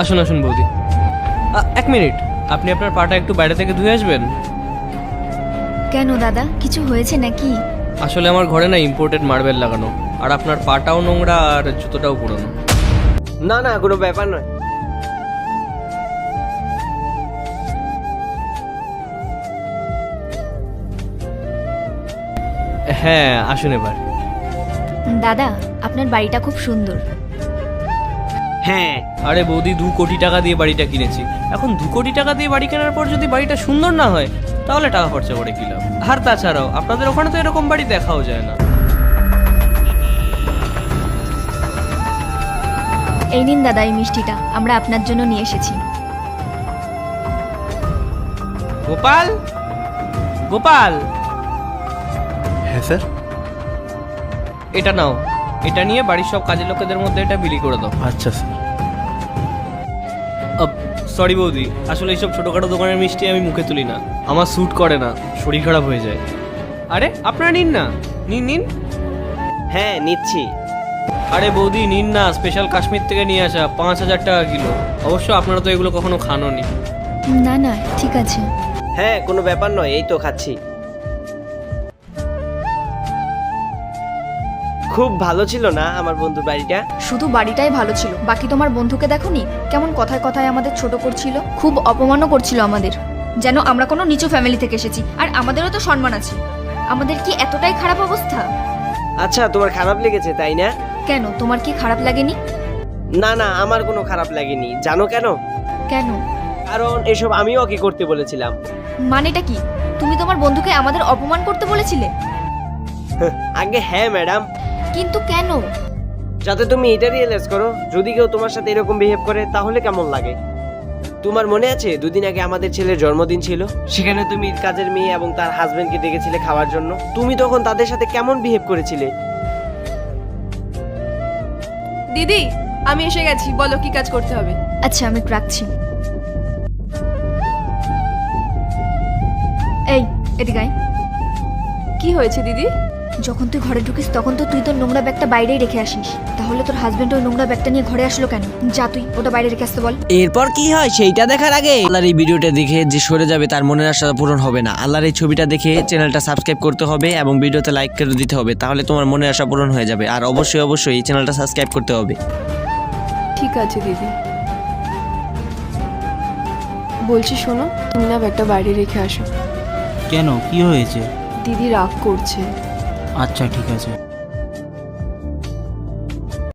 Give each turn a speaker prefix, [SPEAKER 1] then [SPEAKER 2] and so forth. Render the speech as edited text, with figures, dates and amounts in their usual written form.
[SPEAKER 1] আসুন আসুন বৌদি। এক মিনিট, আপনি আপনার পাটা একটু বাইরে থেকে ধুয়ে আসবেন।
[SPEAKER 2] কেন দাদা, কিছু হয়েছে নাকি?
[SPEAKER 1] আসলে আমার ঘরে না ইম্পোর্টেড মার্বেল লাগানো, আর আপনার পাটাও নোংরা আর জুতোটাও পুরনো।
[SPEAKER 3] না না, কোনো ব্যাপার নয়।
[SPEAKER 1] হ্যাঁ আসুন এবার।
[SPEAKER 2] দাদা, আপনার বাড়িটা খুব সুন্দর।
[SPEAKER 3] হ্যাঁ,
[SPEAKER 1] আরে বৌদি, 2 কোটি টাকা দিয়ে বাড়িটা কিনেছি। এখন 2 কোটি টাকা দিয়ে বাড়ি কেনার পর যদি বাড়িটা সুন্দর না হয়, তাহলে টাকা খরচা করে কি লাভ? আর তাছাড়াও আপনাদের ওখানে তো এরকম বাড়ি দেখাও যায় না।
[SPEAKER 2] এই নিন দাদা, এই মিষ্টিটা আমরা আপনার জন্য নিয়ে এসেছি।
[SPEAKER 1] গোপাল, গোপাল,
[SPEAKER 4] হ্যাঁ স্যার।
[SPEAKER 1] এটা নাও। এটা নিয়ে বাড়ির সব কাজের লোকেদের মধ্যে এটা বিলি করে দাও।
[SPEAKER 4] আচ্ছা স্যার।
[SPEAKER 1] সরি বৌদি, আসলে এইসব ছোটখাটো দোকানের মিষ্টি আমি মুখে তুলি না, আমার স্যুট করে না, শরীর খারাপ হয়ে যায়। আরে আপনারা নিন না, নিন নিন।
[SPEAKER 3] হ্যাঁ নিচ্ছি।
[SPEAKER 1] আরে বৌদি নিন না, স্পেশাল কাশ্মীর থেকে নিয়ে আসা, 5,000 টাকা কিলো। অবশ্য আপনারা তো এগুলো কখনো খাননি।
[SPEAKER 2] না না, ঠিক আছে।
[SPEAKER 3] হ্যাঁ, কোনো ব্যাপার নয়, এই তো খাচ্ছি। খুব ভালো ছিল না আমার বন্ধুর বাড়িটা?
[SPEAKER 2] শুধু বাড়িটাই ভালো ছিল, বাকি তোমার বন্ধুকে দেখোনি কেমন কথায় কথায় আমাদের ছোট করছিল, খুব অপমানও করছিল আমাদের, যেন আমরা কোনো নিচু ফ্যামিলি থেকে এসেছি। আর আমাদেরও তো সম্মান আছে, আমাদের কি এতটাই খারাপ অবস্থা?
[SPEAKER 3] আচ্ছা, তোমার খারাপ লেগেছে তাই না?
[SPEAKER 2] কেন, তোমার কি খারাপ লাগেনি?
[SPEAKER 3] না না, আমার কোনো খারাপ লাগেনি। জানো কেন?
[SPEAKER 2] কেন?
[SPEAKER 3] কারণ এসব আমিও ওকে করতে বলেছিলাম।
[SPEAKER 2] মানেটা কি? তুমি তোমার বন্ধুকে আমাদের অপমান করতে বলেছিলে?
[SPEAKER 3] আগে হ্যাঁ ম্যাডাম।
[SPEAKER 2] কিন্তু কেন?
[SPEAKER 3] যাতে তুমি এটা রিয়েলাইজ করো, যদি কেউ তোমার সাথে এরকম বিহেভ করে তাহলে কেমন লাগে। তোমার মনে আছে 2 দিন আগে আমাদের ছেলের জন্মদিন ছিল, সেখানে তুমি কাজের মেয়ে এবং তার হাজবেন্ডকে ডেকেছিলে খাওয়ার জন্য। তুমি তখন তাদের সাথে কেমন বিহেভ করেছিলে?
[SPEAKER 5] দিদি, আমি এসে গেছি, বলো কি কাজ করতে হবে।
[SPEAKER 2] আচ্ছা, আমি একটু রাখছি। এই, এদিকে আয়।
[SPEAKER 5] কি হয়েছে দিদি?
[SPEAKER 2] যখন তুই ঘরে ঢুকিস তখন তো তুই তোর নোংরা ব্যাগটা বাইরেই রেখে আসিস, তাহলে তোর হাজবেন্ড ওই নোংরা ব্যাগটা নিয়ে ঘরে আসলো কেন? যা, তুই ওটা বাইরে রেখে আসতে বল।
[SPEAKER 6] এরপর কি হয় সেইটা দেখার আগে আল্লাহর এই ভিডিওটা দেখে যে সরে যাবে তার মনের আশা পূরণ হবে না। আল্লাহর এই ছবিটা দেখে চ্যানেলটা সাবস্ক্রাইব করতে হবে এবং ভিডিওতে লাইক করে দিতে হবে, তাহলে তোমার মনের আশা পূরণ হয়ে যাবে। আর অবশ্যই অবশ্যই এই চ্যানেলটা সাবস্ক্রাইব করতে হবে।
[SPEAKER 5] ঠিক আছে দিদি। বলছি শোনো, তুমি না ব্যাগটা বাইরে রেখে আসো।
[SPEAKER 7] কেন, কি হয়েছে?
[SPEAKER 5] দিদি রাগ করছে।
[SPEAKER 7] আচ্ছা ঠিক আছে।